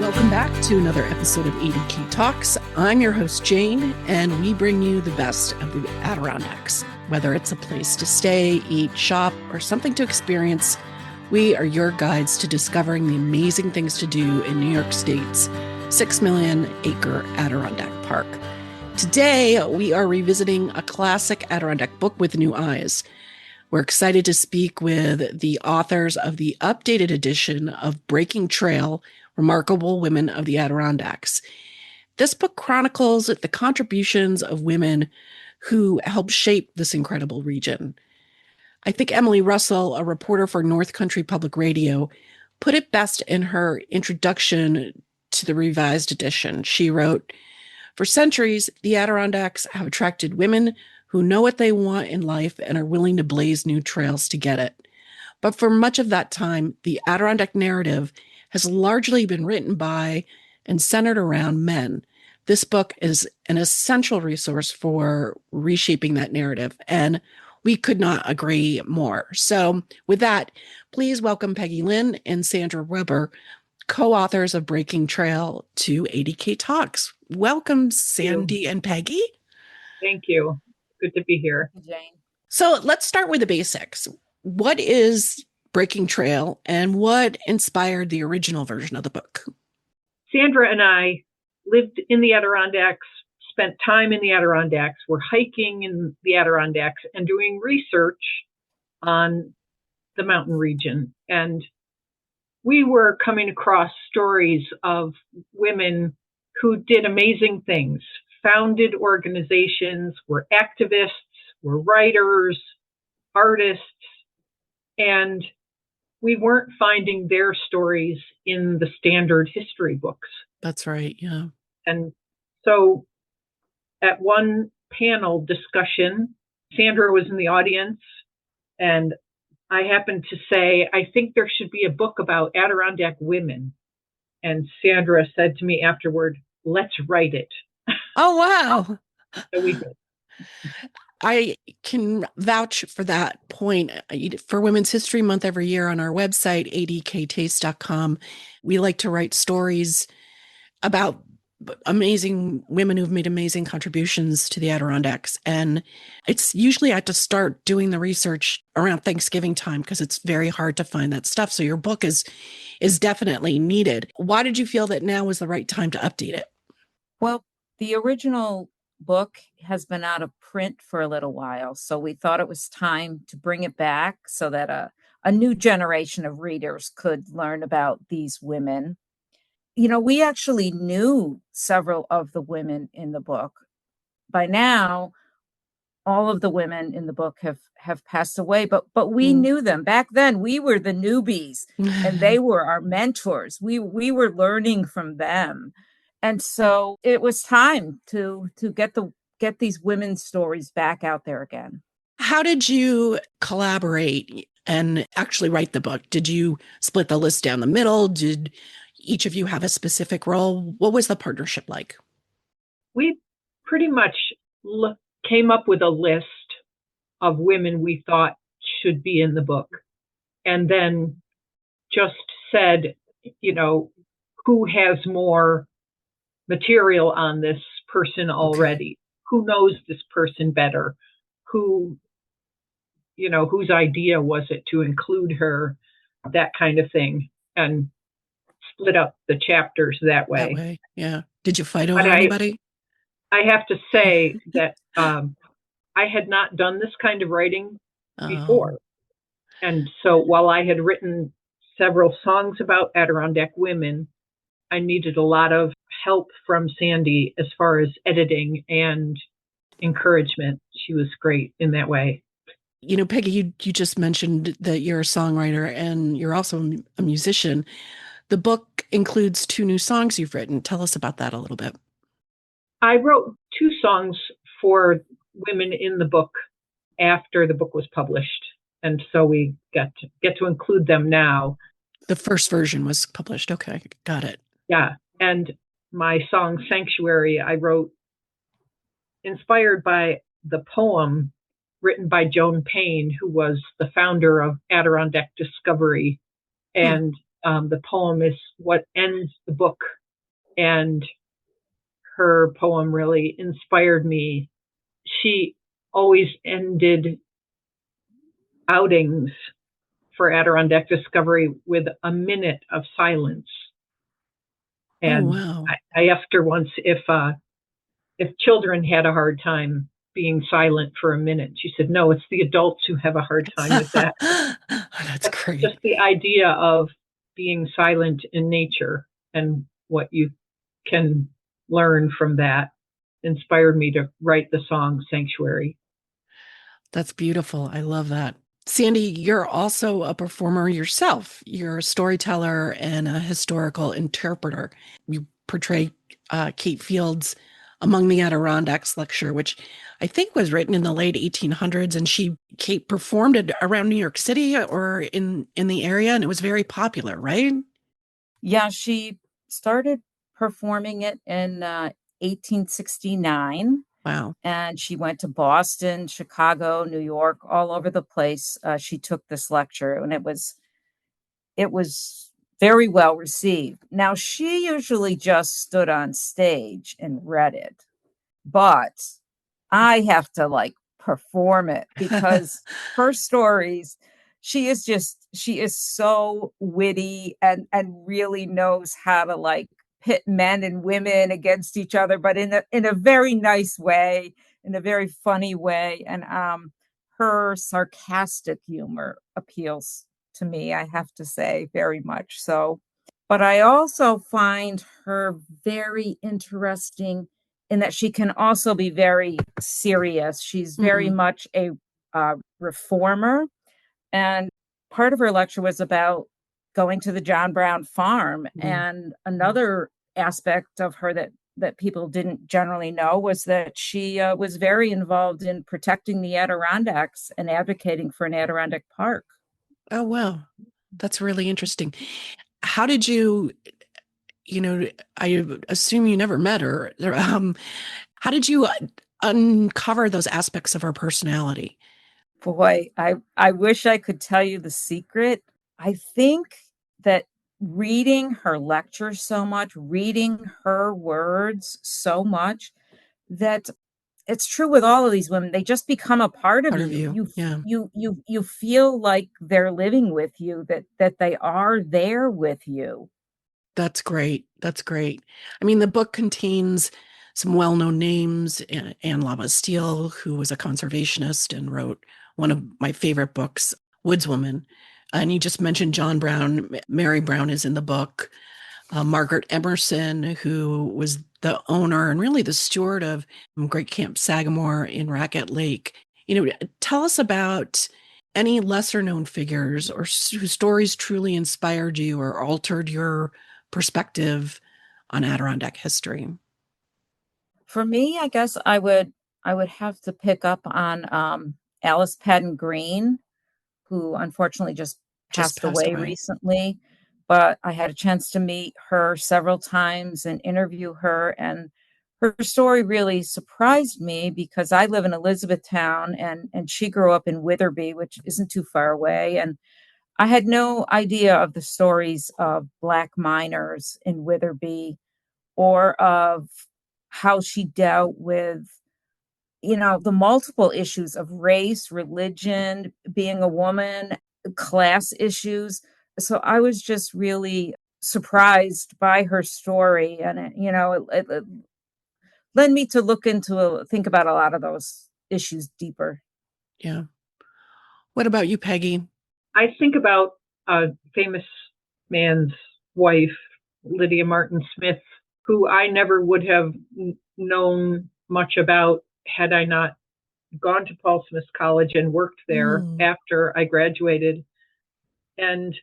Welcome back to another episode of ADK Talks. I'm your host, Jane, and we bring you the best of the Adirondacks. Whether it's a place to stay, eat, shop, or something to experience, we are your guides to discovering the amazing things to do in New York State's 6 million acre Adirondack Park. Today, we are revisiting a classic Adirondack book with new eyes. We're excited to speak with the authors of the updated edition of Breaking Trail, Remarkable Women of the Adirondacks. This book chronicles the contributions of women who helped shape this incredible region. I think Emily Russell, a reporter for North Country Public Radio, put it best in her introduction to the revised edition. She wrote, "For centuries, the Adirondacks have attracted women who know what they want in life and are willing to blaze new trails to get it. But for much of that time, the Adirondack narrative has largely been written by and centered around men. This book is an essential resource for reshaping that narrative, and we could not agree more." So with that, please welcome Peggy Lynn and Sandra Weber, co-authors of Breaking Trail, to ADK Talks. Welcome, Sandy and Peggy. Thank you. Good to be here. Jane. So let's start with the basics. What is Breaking Trail and what inspired the original version of the book? Sandra and I lived in the Adirondacks, spent time in the Adirondacks, were hiking in the Adirondacks and doing research on the mountain region. And we were coming across stories of women who did amazing things, founded organizations, were activists, were writers, artists, and we weren't finding their stories in the standard history books. That's right, yeah. And so at one panel discussion, Sandra was in the audience, and I happened to say, "I think there should be a book about Adirondack women." And Sandra said to me afterward, "Let's write it." Oh, wow. So we did. I can vouch for that point. For Women's History Month every year on our website, adktaste.com, we like to write stories about amazing women who've made amazing contributions to the Adirondacks. And it's usually I have to start doing the research around Thanksgiving time because it's very hard to find that stuff. So your book is definitely needed. Why did you feel that now was the right time to update it? Well, the original book has been out of print for a little while, so we thought it was time to bring it back so that a new generation of readers could learn about these women. You know, we actually knew several of the women in the book. By now, all of the women in the book have passed away, but we knew them. Back then, we were the newbies, and they were our mentors. We were learning from them. And so it was time to get these women's stories back out there again. How did you collaborate and actually write the book? Did you split the list down the middle? Did each of you have a specific role? What was the partnership like? We pretty much came up with a list of women we thought should be in the book, and then just said, you know, who has more material on this person already? Okay. Who knows this person better? Who, you know, whose idea was it to include her? That kind of thing. And split up the chapters that way. Yeah. Did you fight over anybody? I have to say that I had not done this kind of writing before. And so while I had written several songs about Adirondack women, I needed a lot of help from Sandy as far as editing and encouragement. She was great in that way. You know, Peggy, you just mentioned that you're a songwriter and you're also a musician. The book includes 2 new songs you've written. Tell us about that a little bit. I wrote 2 songs for women in the book after the book was published. And so we get to include them now. The first version was published. Okay, got it. Yeah. And my song Sanctuary, I wrote inspired by the poem written by Joan Payne, who was the founder of Adirondack Discovery. And the poem is what ends the book and her poem really inspired me. She always ended outings for Adirondack Discovery with a minute of silence. And wow. I asked her once if children had a hard time being silent for a minute. She said, no, it's the adults who have a hard time with that. That's great. Just the idea of being silent in nature and what you can learn from that inspired me to write the song Sanctuary. That's beautiful. I love that. Sandy, you're also a performer yourself. You're a storyteller and a historical interpreter. You portray Kate Field's Among the Adirondacks lecture, which I think was written in the late 1800s. And Kate performed it around New York City or in the area, and it was very popular, right? Yeah, she started performing it in 1869. Wow. And she went to Boston, Chicago, New York, all over the place. She took this lecture, and it was very well received. Now, she usually just stood on stage and read it, but I have to like perform it because her stories, she is so witty and really knows how to like pit men and women against each other, but in a very nice way, in a very funny way. And her sarcastic humor appeals to me, I have to say, very much so. But I also find her very interesting in that she can also be very serious. She's very much a reformer. And part of her lecture was about going to the John Brown farm. And another aspect of her that people didn't generally know was that she was very involved in protecting the Adirondacks and advocating for an Adirondack park. Oh, wow. That's really interesting. How did you, I assume you never met her. How did you uncover those aspects of her personality? Boy, I wish I could tell you the secret. I think that reading her lectures so much, reading her words so much, that it's true with all of these women. They just become a part of Part of you. you. Yeah. You feel like they're living with you, that they are there with you. That's great. That's great. I mean, the book contains some well-known names. Anne Labastille, who was a conservationist and wrote one of my favorite books, Woodswoman. And you just mentioned John Brown. Mary Brown is in the book. Margaret Emerson, who was the owner and really the steward of Great Camp Sagamore in Raquette Lake. Tell us about any lesser known figures or whose stories truly inspired you or altered your perspective on Adirondack history. For me, I guess I would have to pick up on Alice Patton Green, who unfortunately just Just passed passed away away. recently. But I had a chance to meet her several times and interview her. And her story really surprised me because I live in Elizabethtown and she grew up in Witherby, which isn't too far away. And I had no idea of the stories of Black miners in Witherby or of how she dealt with the multiple issues of race, religion, being a woman, class issues. So I was just really surprised by her story. And, it led me to think about a lot of those issues deeper. Yeah. What about you, Peggy? I think about a famous man's wife, Lydia Martin Smith, who I never would have known much about had I not gone to Paul Smith College and worked there after I graduated, and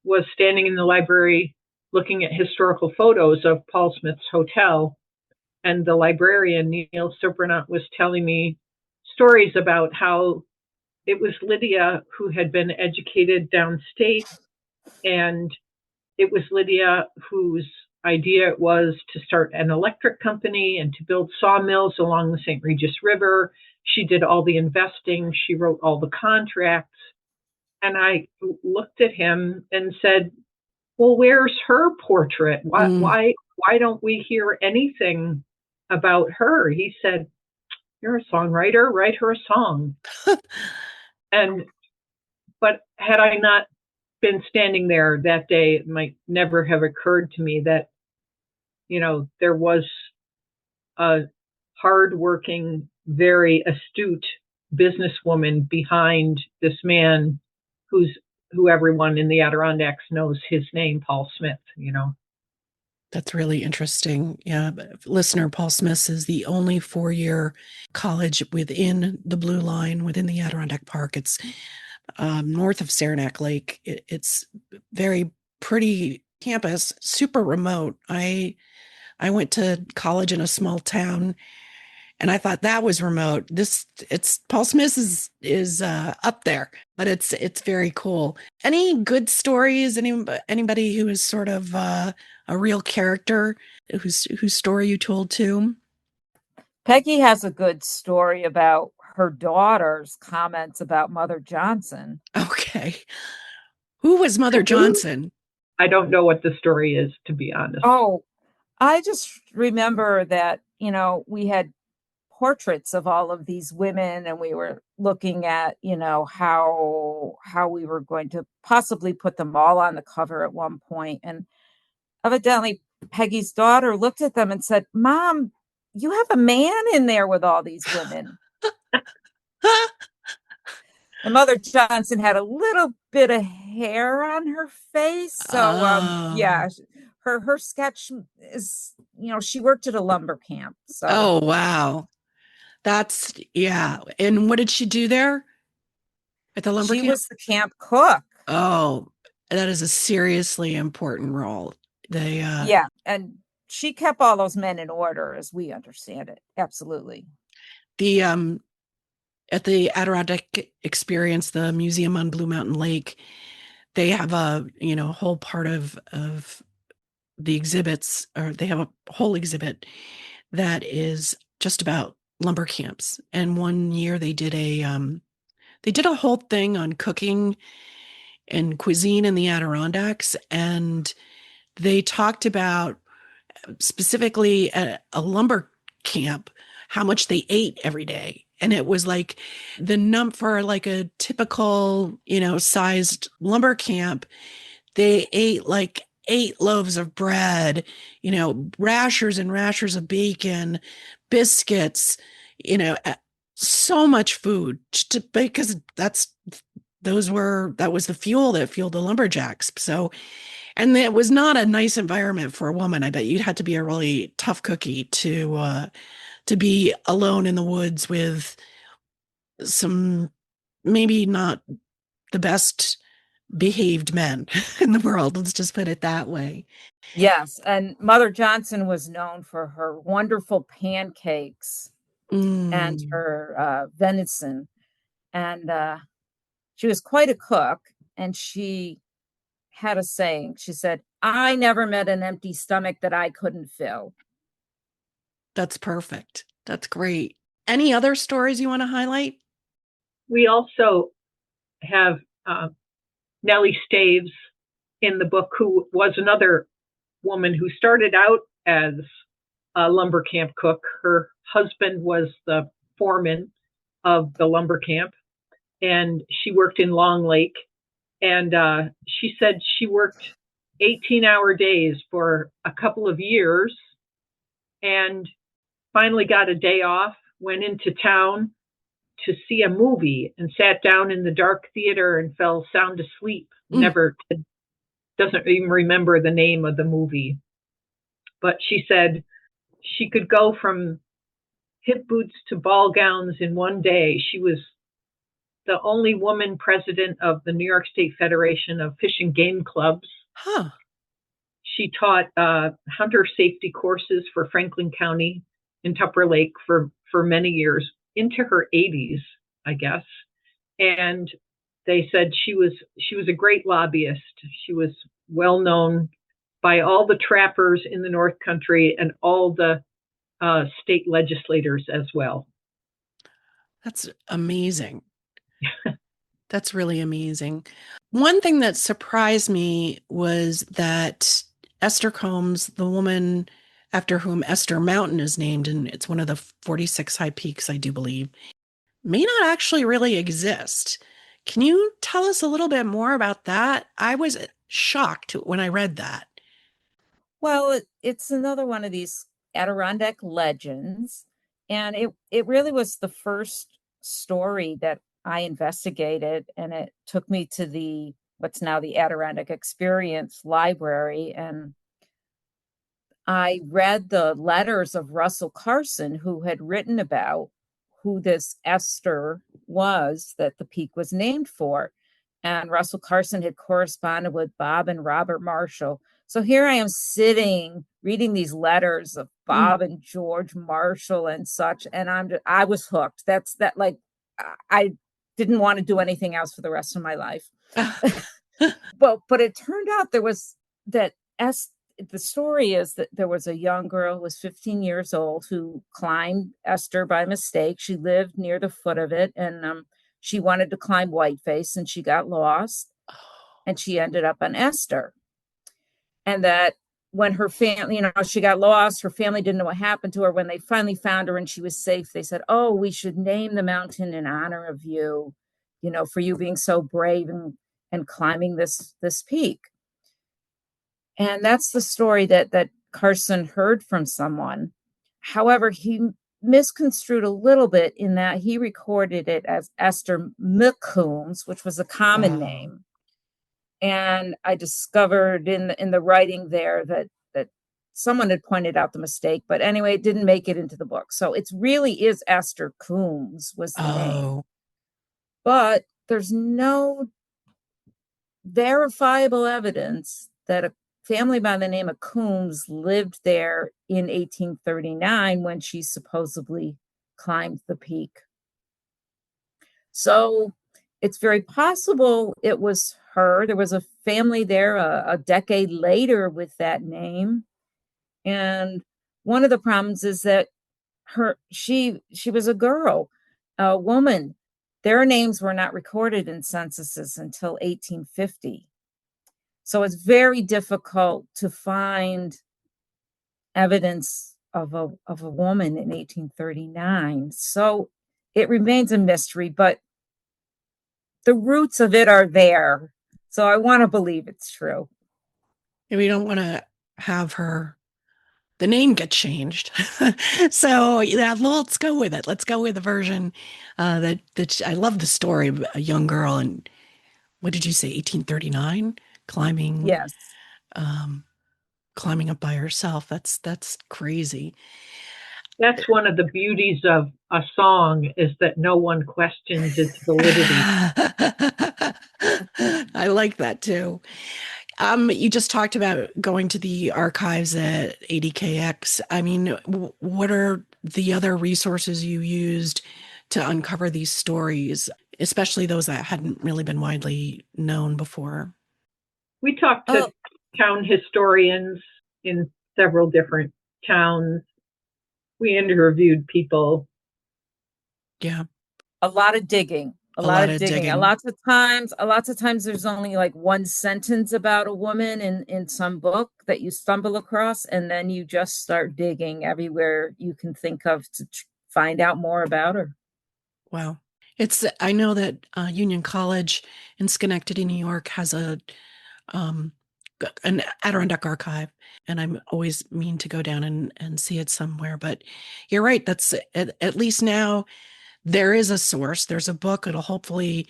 was standing in the library looking at historical photos of Paul Smith's hotel. And the librarian, Neil Sobranot, was telling me stories about how it was Lydia who had been educated downstate, and it was Lydia whose idea it was to start an electric company and to build sawmills along the St. Regis River. She did all the investing. She wrote all the contracts. And I looked at him and said, well, where's her portrait? Why why don't we hear anything about her? He said, you're a songwriter, write her a song. But had I not been standing there that day, it might never have occurred to me that, there was a hardworking, very astute businesswoman behind this man who everyone in the Adirondacks knows his name, Paul Smith, That's really interesting. Yeah, listener, Paul Smith is the only 4-year college within the Blue Line, within the Adirondack Park. It's north of Saranac Lake. It's very pretty campus, super remote. I went to college in a small town, and I thought that was remote. It's Paul Smith is up there, but it's very cool. Any good stories? Anybody who is sort of a real character whose story you told too? Peggy has a good story about her daughter's comments about Mother Johnson. Okay, who was Mother Johnson? I don't know what the story is, to be honest. Oh, I just remember that, we had portraits of all of these women, and we were looking at, how we were going to possibly put them all on the cover at one point. And evidently Peggy's daughter looked at them and said, Mom, you have a man in there with all these women. And Mother Johnson had a little bit of hair on her face. So, yeah, her sketch is, she worked at a lumber camp. So, oh, wow. Yeah. And what did she do there at the lumber camp? She was the camp cook. Oh, that is a seriously important role. Yeah. And she kept all those men in order, as we understand it. Absolutely. At the Adirondack Experience, the museum on Blue Mountain Lake, they have a whole part of the exhibits, or they have a whole exhibit that is just about lumber camps. And one year they did a whole thing on cooking and cuisine in the Adirondacks, and they talked about specifically at a lumber camp how much they ate every day. And it was like for like a typical, sized lumber camp, they ate like 8 loaves of bread, rashers and rashers of bacon, biscuits, so much food because that was the fuel that fueled the lumberjacks. So, and it was not a nice environment for a woman. I bet you'd have to be a really tough cookie to be alone in the woods with some maybe not the best behaved men in the world. Let's just put it that way. Yes. And Mother Johnson was known for her wonderful pancakes and her venison. And she was quite a cook. And she had a saying. She said, I never met an empty stomach that I couldn't fill. That's perfect. That's great. Any other stories you want to highlight? We also have Nellie Staves in the book, who was another woman who started out as a lumber camp cook. Her husband was the foreman of the lumber camp, and she worked in Long Lake. And she said she worked 18-hour days for a couple of years and finally got a day off, went into town to see a movie and sat down in the dark theater and fell sound asleep. Doesn't even remember the name of the movie. But she said she could go from hip boots to ball gowns in one day. She was the only woman president of the New York State Federation of Fish and Game Clubs. Huh. She taught hunter safety courses for Franklin County in Tupper Lake for many years, into her 80s, I guess. And they said she was a great lobbyist. She was well known by all the trappers in the North Country and all the state legislators as well. That's amazing. That's really amazing. One thing that surprised me was that Esther Combs, the woman after whom Esther Mountain is named, and it's one of the 46 high peaks, I do believe, may not actually really exist. Can you tell us a little bit more about that? I was shocked when I read that. Well, it's another one of these Adirondack legends. And it really was the first story that I investigated. And it took me to the what's now the Adirondack Experience Library. And I read the letters of Russell Carson, who had written about who this Esther was that the peak was named for. And Russell Carson had corresponded with Bob and Robert Marshall. So here I am sitting reading these letters of Bob and George Marshall and such, and I was hooked. That's that like I didn't want to do anything else for the rest of my life. But it turned out there was that the story is that there was a young girl who was 15 years old who climbed Esther by mistake. She lived near the foot of it, and she wanted to climb Whiteface, and she got lost, and she ended up on Esther. And that when her family, she got lost, her family didn't know what happened to her. When they finally found her and she was safe, they said, "Oh, we should name the mountain in honor of you, for you being so brave and climbing this peak." And that's the story that Carson heard from someone. However, he misconstrued a little bit in that he recorded it as Esther McCombs, which was a common name. And I discovered in the writing there that someone had pointed out the mistake, but anyway, it didn't make it into the book. So it really is Esther Coombs was the name. But there's no verifiable evidence that a family by the name of Coombs lived there in 1839 when she supposedly climbed the peak. So it's very possible it was her. There was a family there a decade later with that name. And one of the problems is that she was a girl, a woman. Their names were not recorded in censuses until 1850. So it's very difficult to find evidence of a woman in 1839. So it remains a mystery, but the roots of it are there. So I want to believe it's true. We don't want to have the name get changed. So yeah, let's go with it. Let's go with the version that I love the story of a young girl in, what did you say, 1839, climbing. Yes. Climbing up by herself. That's crazy. That's one of the beauties of a song, is that no one questions its validity. I like that too. You just talked about going to the archives at ADKX. I mean, what are the other resources you used to uncover these stories, especially those that hadn't really been widely known before? We talked to town historians in several different towns. We interviewed people. Yeah. A lot of digging. A lot of digging. Lots of times there's only like one sentence about a woman in some book that you stumble across, and then you just start digging everywhere you can think of to find out more about her. Wow. I know that Union College in Schenectady, New York has an Adirondack archive, and I'm always mean to go down and see it somewhere. But you're right. That's at least now there is a source. There's a book. It'll hopefully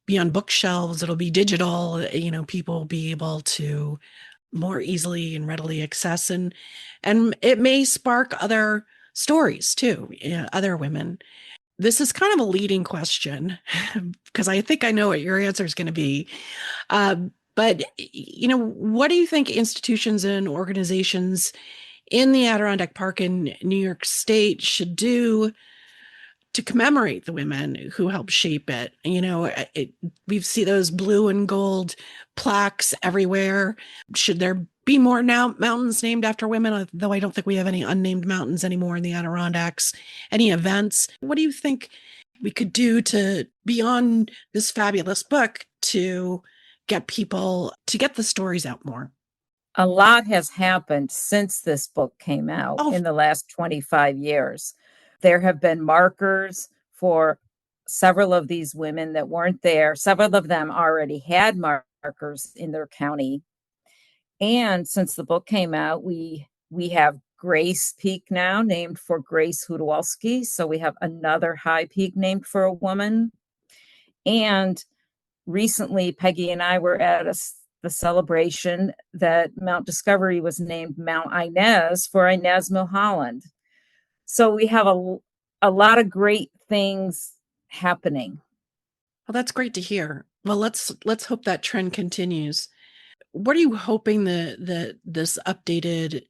be on bookshelves. It'll be digital. People will be able to more easily and readily access, and it may spark other stories too, other women. This is kind of a leading question because I think I know what your answer is going to be. But what do you think institutions and organizations in the Adirondack Park in New York State should do to commemorate the women who helped shape it? We see those blue and gold plaques everywhere. Should there be more now mountains named after women? Though I don't think we have any unnamed mountains anymore in the Adirondacks. Any events? What do you think we could do to, beyond this fabulous book, to get people to get the stories out more? A lot has happened since this book came out Oh, in the last 25 years. There have been markers for several of these women that weren't there. Several of them already had markers in their county. And since the book came out, we have Grace Peak now, named for Grace Hudowski. So we have another high peak named for a woman. And recently, Peggy and I were at the celebration that Mount Discovery was named Mount Inez for Inez Milholland. So we have a lot of great things happening. well, that's great to hear. Well, let's hope that trend continues. What are you hoping that this updated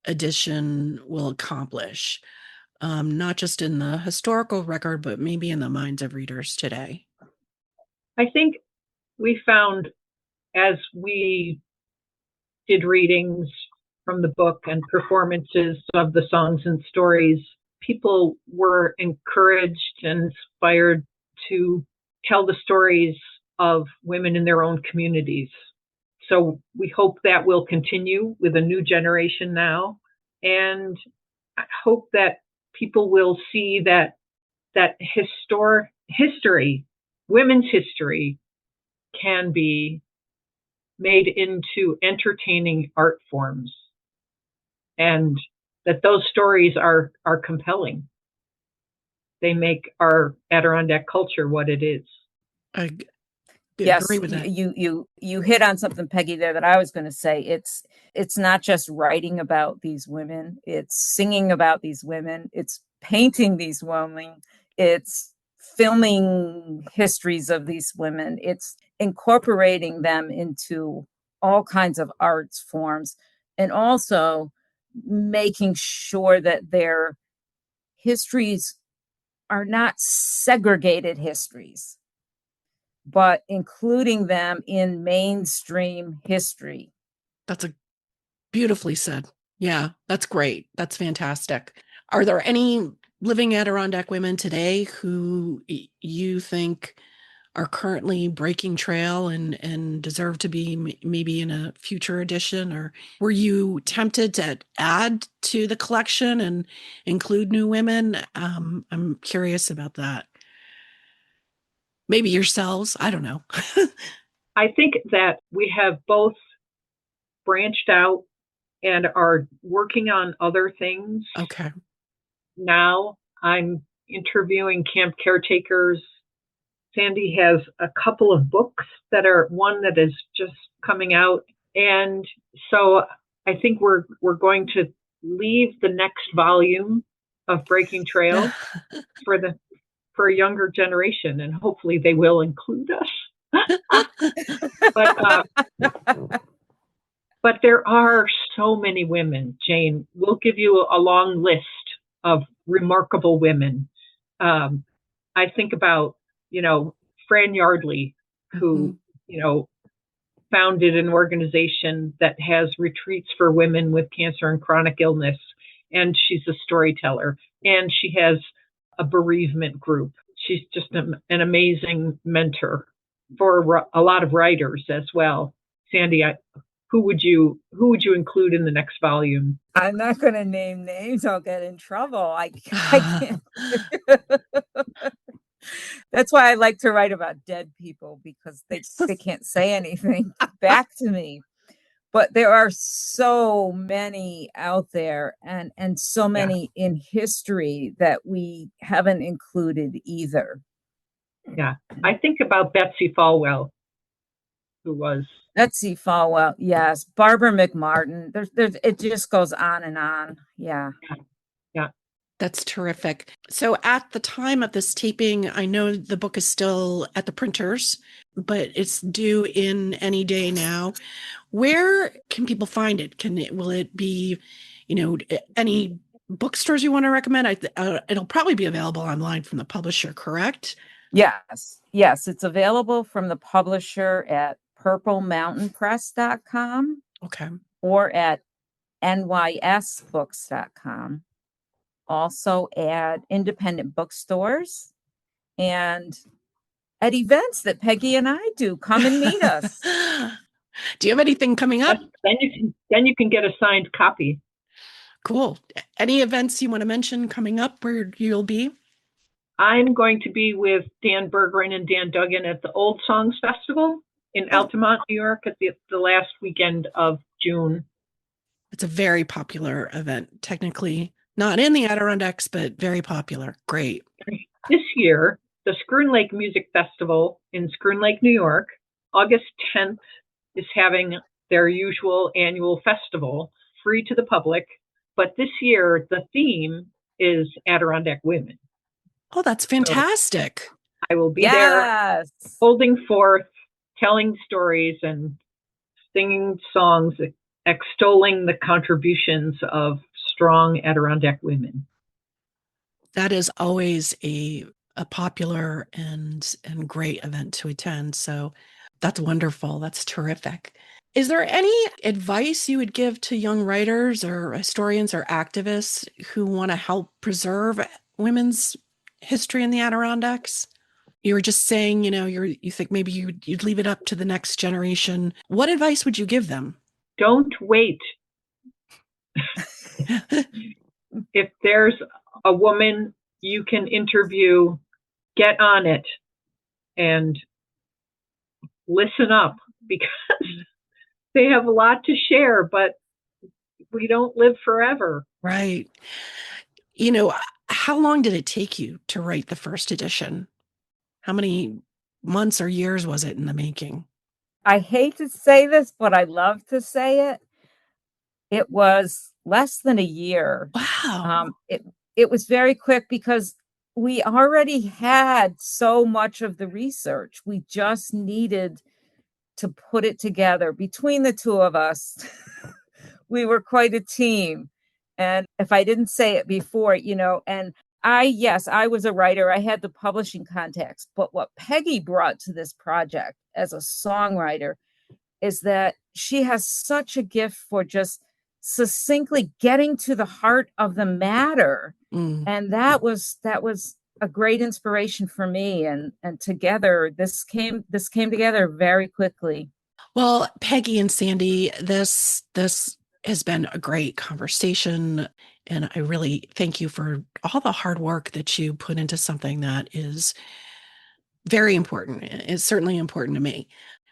edition will accomplish? Not just in the historical record, but maybe in the minds of readers today. I think we found, as we did readings from the book and performances of the songs and stories, people were encouraged and inspired to tell the stories of women in their own communities. So we hope that will continue with a new generation now. And I hope that people will see that history, women's history, can be made into entertaining art forms, and that those stories are compelling. They make our Adirondack culture what it is. I Yes, agree with that. you hit on something, Peggy, there that I was going to say. It's not just writing about these women, it's singing about these women, it's painting these women, it's filming histories of these women, it's incorporating them into all kinds of arts forms, and also making sure that their histories are not segregated histories, but including them in mainstream history. That's a beautifully said. Yeah, that's great. That's fantastic. Are there any living Adirondack women today who you think are currently breaking trail and deserve to be maybe in a future edition? Or were you tempted to add to the collection and include new women? I'm curious about that. Maybe yourselves. I don't know. I think that we have both branched out and are working on other things. Okay. Now I'm interviewing camp caretakers. Sandy has a couple of books one that is just coming out. And so I think we're going to leave the next volume of Breaking Trail for a younger generation, and hopefully they will include us. But there are so many women, Jane. We'll give you a long list of remarkable women. I think about, Fran Yardley, who, founded an organization that has retreats for women with cancer and chronic illness. And she's a storyteller. And she has a bereavement group. She's just an amazing mentor for a lot of writers as well. Sandy, who would you include in the next volume? I'm not going to name names. I'll get in trouble. I can't. That's why I like to write about dead people, because they can't say anything back to me. But there are so many out there, and so many in history that we haven't included either. Yeah. I think about Betsy Falwell, who was Betsy Falwell, yes. Barbara McMartin. There's it just goes on and on. Yeah. Yeah. That's terrific. So at the time of this taping, I know the book is still at the printers, but it's due in any day now. Where can people find it? Will it be, any bookstores you want to recommend? It'll probably be available online from the publisher, correct? Yes. It's available from the publisher at purplemountainpress.com. Okay. Or at nysbooks.com. Also at independent bookstores and at events that Peggy and I do. Come and meet us. Do you have anything coming up? Then you can get a signed copy. Cool. Any events you want to mention coming up where you'll be? I'm going to be with Dan Bergeron and Dan Duggan at the Old Songs Festival in Altamont, New York, at the last weekend of June. It's a very popular event, technically not in the Adirondacks, but very popular. Great. This year, the Schroon Lake Music Festival in Schroon Lake, New York, August 10th, is having their usual annual festival, free to the public. But this year, the theme is Adirondack women. Oh, that's fantastic. So I will be there holding forth, telling stories and singing songs extolling the contributions of strong Adirondack women. That is always a popular and great event to attend. So that's wonderful. That's terrific. Is there any advice you would give to young writers or historians or activists who want to help preserve women's history in the Adirondacks? You were just saying, you think maybe you'd leave it up to the next generation. What advice would you give them? Don't wait. If there's a woman you can interview, get on it and listen up, because they have a lot to share, but we don't live forever. Right. How long did it take you to write the first edition? How many months or years was it in the making? I hate to say this, but I love to say it. It was less than a year. Wow. It was very quick because we already had so much of the research. We just needed to put it together. Between the two of us, we were quite a team. And if I didn't say it before, and I was a writer. I had the publishing contacts. But what Peggy brought to this project as a songwriter is that she has such a gift for just succinctly getting to the heart of the matter. And that was a great inspiration for me. And together, this came together very quickly. Well, Peggy and Sandy, this has been a great conversation. And I really thank you for all the hard work that you put into something that is very important. It's certainly important to me.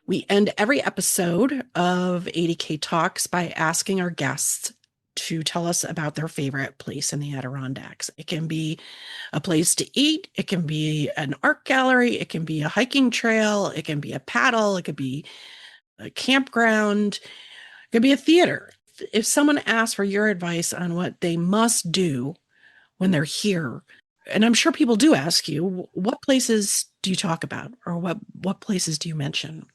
We end every episode of ADK Talks by asking our guests to tell us about their favorite place in the Adirondacks. It can be a place to eat. It can be an art gallery. It can be a hiking trail. It can be a paddle. It could be a campground. It could be a theater. If someone asks for your advice on what they must do when they're here, and I'm sure people do ask you, what places do you talk about, or what places do you mention?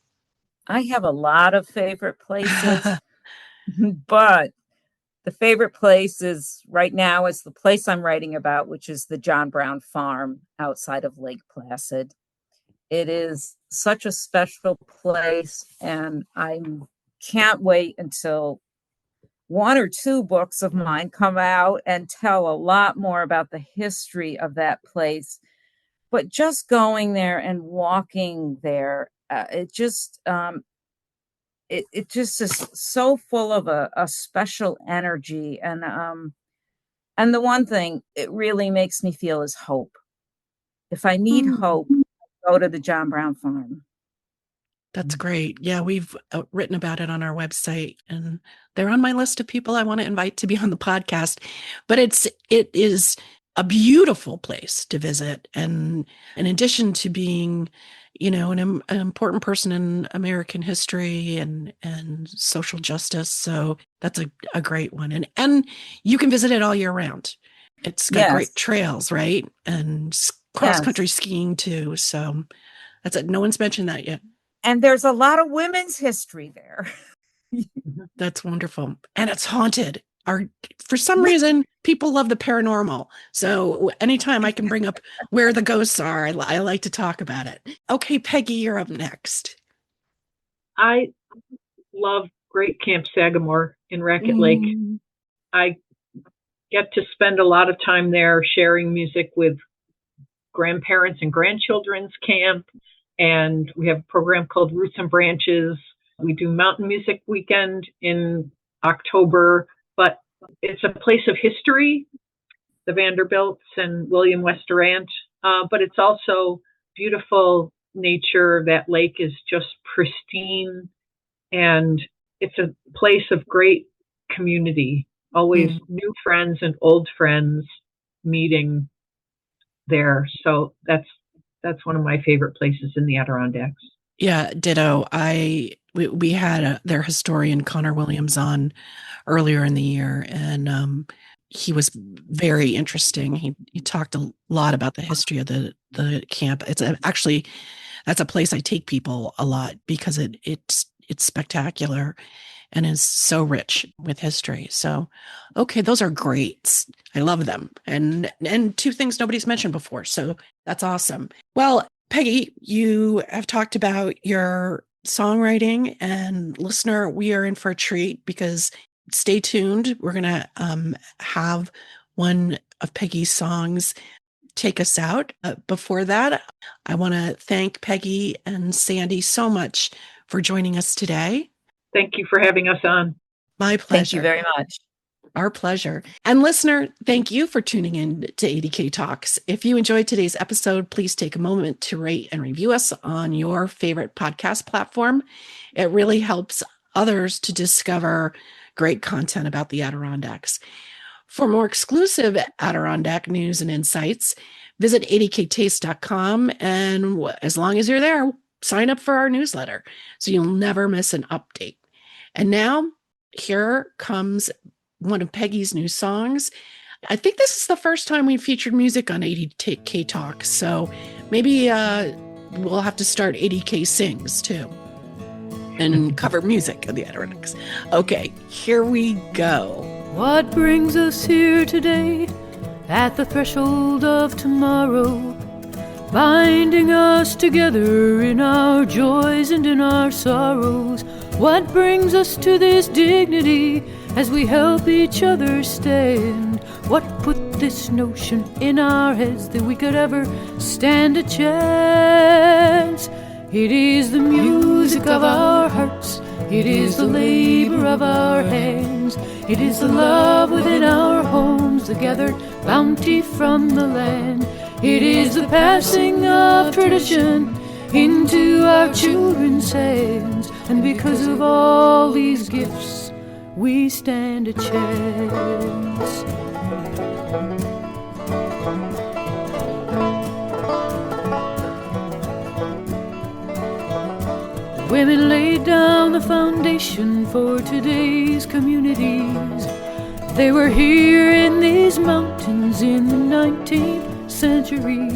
I have a lot of favorite places, but the favorite place is right now is the place I'm writing about, which is the John Brown Farm outside of Lake Placid. It is such a special place, and I can't wait until one or two books of mine come out and tell a lot more about the history of that place. But just going there and walking there, it just is so full of a special energy. And the one thing it really makes me feel is hope. If I need hope, I go to the John Brown Farm. That's great. Yeah, we've written about it on our website, and they're on my list of people I want to invite to be on the podcast. But it is a beautiful place to visit, and in addition to being, an important person in American history and social justice, so that's a great one. And you can visit it all year round. It's got great trails, right, and cross country skiing too. So that's it. No one's mentioned that yet. And there's a lot of women's history there. That's wonderful. And it's haunted. For some reason, people love the paranormal. So anytime I can bring up where the ghosts are, I like to talk about it. Okay, Peggy, you're up next. I love Great Camp Sagamore in Racket Lake. I get to spend a lot of time there sharing music with grandparents and grandchildren's camp. And we have a program called Roots and Branches We do Mountain Music Weekend in October, but it's a place of history, the Vanderbilts and William West Durant, but it's also beautiful nature. That lake is just pristine, and it's a place of great community, always new friends and old friends meeting there. So that's one of my favorite places in the Adirondacks. Yeah, ditto. We had their historian Connor Williams on earlier in the year, and he was very interesting. He talked a lot about the history of the camp. Actually that's a place I take people a lot because it's spectacular and is so rich with history. So, okay, those are great. I love them. And two things nobody's mentioned before. So that's awesome. Well, Peggy, you have talked about your songwriting, and listener, we are in for a treat because stay tuned. We're going to have one of Peggy's songs take us out. Before that, I want to thank Peggy and Sandy so much for joining us today. Thank you for having us on. My pleasure. Thank you very much. Our pleasure. And listener, thank you for tuning in to ADK Talks. If you enjoyed today's episode, please take a moment to rate and review us on your favorite podcast platform. It really helps others to discover great content about the Adirondacks. For more exclusive Adirondack news and insights, visit adktaste.com. And as long as you're there, sign up for our newsletter so you'll never miss an update. And now, here comes one of Peggy's new songs. I think this is the first time we've featured music on ADK Talks, so maybe we'll have to start ADK Sings too and cover music of the Adirondacks. Okay, here we go. What brings us here today at the threshold of tomorrow, binding us together in our joys and in our sorrows? What brings us to this dignity as we help each other stand? What put this notion in our heads that we could ever stand a chance? It is the music of our hearts, it is the labor of our hands, it is the love within our homes, the gathered bounty from the land. It is the passing of tradition into our children's hands, and because of all these gifts, we stand a chance. Women laid down the foundation for today's communities. They were here in these mountains in the 19th century.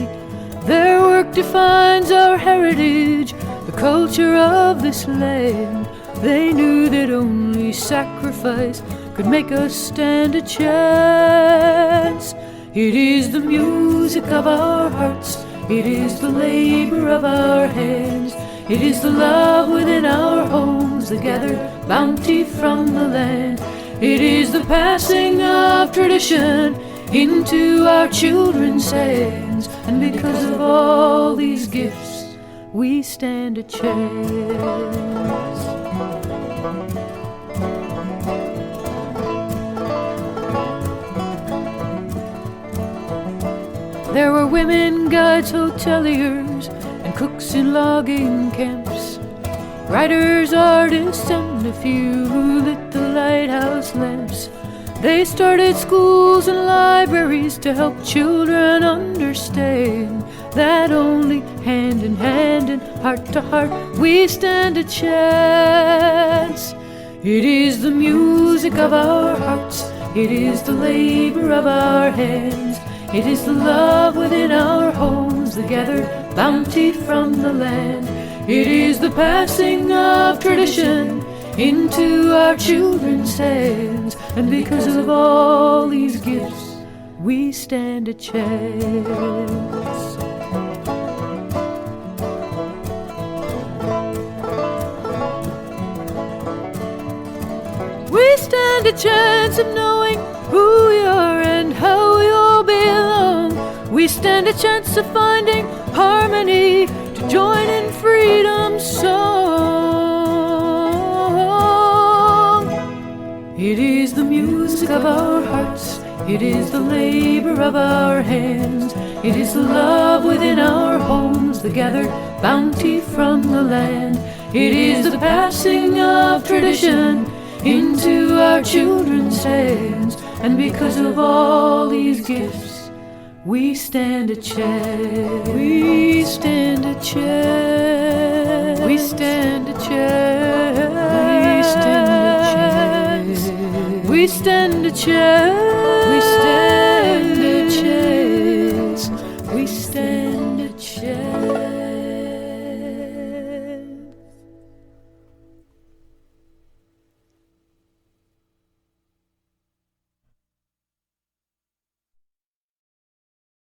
Their work defines our heritage, the culture of this land. They knew that only sacrifice could make us stand a chance. It is the music of our hearts, it is the labor of our hands, it is the love within our homes, the gathered bounty from the land. It is the passing of tradition into our children's hands, and because of all these gifts, we stand a chance. There were women guides, hoteliers, and cooks in logging camps, writers, artists, and a few who lit the lighthouse lamps. They started schools and libraries to help children understand that only hand in hand and heart to heart we stand a chance. It is the music of our hearts, it is the labor of our hands, it is the love within our homes, the gathered bounty from the land. It is the passing of tradition into our children's hands, and because of all these gifts, we stand a chance. We stand a chance of knowing who we are and how we all belong. We stand a chance of finding harmony to join in freedom's song. music of our hearts. It is the labor of our hands. It is the love within our homes, the gathered bounty from the land. It is the passing of tradition into our children's hands. And because of all these gifts, we stand a chance. We stand a chance. We stand a chance. We stand a chance. We stand a chance.